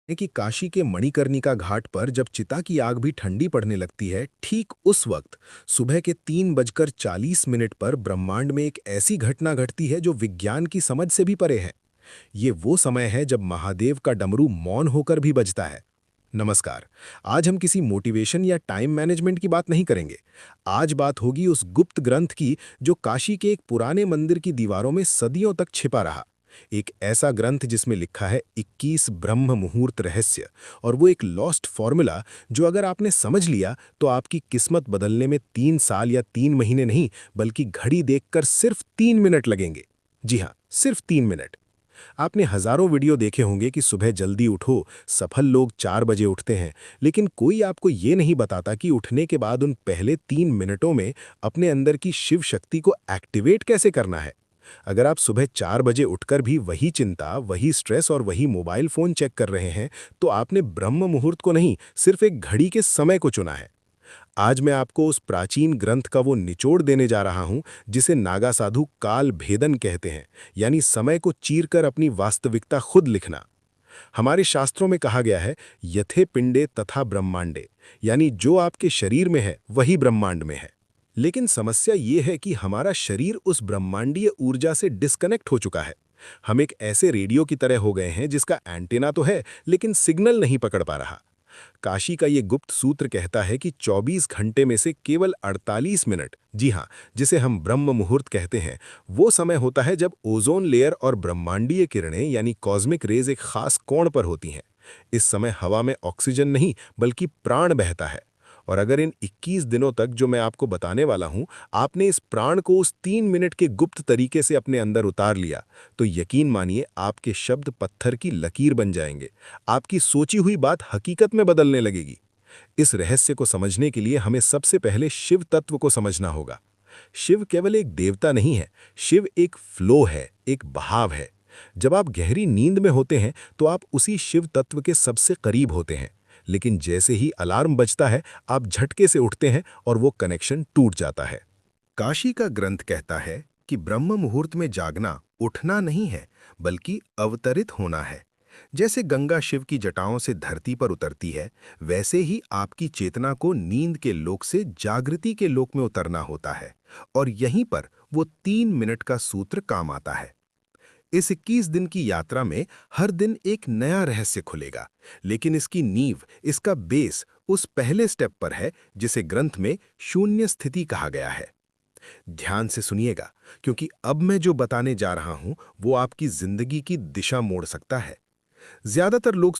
है कि काशी के मणिकर्णिका घाट पर जब चिता की आग भी ठंडी पड़ने लगती है, ठीक उस वक्त सुबह के 3:40 पर ब्रह्मांड में एक ऐसी घटना घटती है जो विज्ञान की समझ से भी परे है। ये वो समय है जब महादेव का डमरू मौन होकर भी बजता है। नमस्कार। आज हम किसी मोटिवेशन या टाइम मैनेजमेंट की बात नहीं करेंगे। आज बात होगी उस गुप्त ग्रंथ की जो काशी के एक पुराने मंदिर की दीवारों में सदियों तक छिपा रहा। एक ऐसा ग्रंथ जिसमें लिखा है 21 ब्रह्म मुहूर्त रहस्य, और वो एक लॉस्ट फॉर्मूला जो अगर आपने समझ लिया तो आपकी किस्मत बदलने में 3 साल या 3 महीने नहीं, बल्कि घड़ी देखकर सिर्फ 3 मिनट लगेंगे। जी हाँ, सिर्फ 3 मिनट। आपने हजारों वीडियो देखे होंगे कि सुबह जल्दी उठो, सफल लोग 4 बजे उठते हैं, लेकिन कोई आपको ये नहीं बताता कि उठने के बाद उन पहले 3 मिनटों में अपने अंदर की शिव शक्ति को एक्टिवेट कैसे करना है। अगर आप सुबह 4 बजे उठकर भी वही चिंता, वही स्ट्रेस और वही मोबाइल फोन चेक कर रहे हैं, तो आपने ब्रह्म मुहूर्त को नहीं, सिर्फ एक घड़ी के समय को चुना है। आज मैं आपको उस प्राचीन ग्रंथ का वो निचोड़ देने जा रहा हूं जिसे नागा साधु काल भेदन कहते हैं, यानी समय को चीरकर अपनी वास्तविकता खुद लिखना। हमारे शास्त्रों में कहा गया है, यथे पिंडे तथा ब्रह्मांडे, यानी जो आपके शरीर में है वही ब्रह्मांड में है। लेकिन समस्या ये है कि हमारा शरीर उस ब्रह्मांडीय ऊर्जा से डिस्कनेक्ट हो चुका है। हम एक ऐसे रेडियो की तरह हो गए हैं जिसका एंटीना तो है, लेकिन सिग्नल नहीं पकड़ पा रहा। काशी का ये गुप्त सूत्र कहता है कि 24 घंटे में से केवल 48 मिनट, जी हाँ, जिसे हम ब्रह्म मुहूर्त कहते हैं, वो समय होता है जब ओजोन लेयर और ब्रह्मांडीय किरणें यानी कॉस्मिक रेज एक खास कोण पर होती हैं। इस समय हवा में ऑक्सीजन नहीं, बल्कि प्राण बहता है। और अगर इन 21 दिनों तक जो मैं आपको बताने वाला हूं, आपने इस प्राण को उस 3 मिनट के गुप्त तरीके से अपने अंदर उतार लिया, तो यकीन मानिए आपके शब्द पत्थर की लकीर बन जाएंगे। आपकी सोची हुई बात हकीकत में बदलने लगेगी। इस रहस्य को समझने के लिए हमें सबसे पहले शिव तत्व को समझना होगा। शिव केवल एक देवता नहीं है, शिव एक फ्लो है, एक बहाव है। जब आप गहरी नींद में होते हैं तो आप उसी शिव तत्व के सबसे करीब होते हैं, लेकिन जैसे ही अलार्म बजता है आप झटके से उठते हैं और वो कनेक्शन टूट जाता है। काशी का ग्रंथ कहता है कि ब्रह्म मुहूर्त में जागना उठना नहीं है, बल्कि अवतरित होना है। जैसे गंगा शिव की जटाओं से धरती पर उतरती है, वैसे ही आपकी चेतना को नींद के लोक से जागृति के लोक में उतरना होता है, और यहीं पर वो 3 मिनट का सूत्र काम आता है। इस 21 दिन की यात्रा में हर दिन एक नया रहस्य खुलेगा, लेकिन इसकी नींव, इसका बेस उस पहले स्टेप पर है जिसे ग्रंथ में शून्य स्थिति कहा गया है। ध्यान से सुनिएगा, क्योंकि अब मैं जो बताने जा रहा हूं वो आपकी जिंदगी की दिशा मोड़ सकता है। ज्यादातर लोग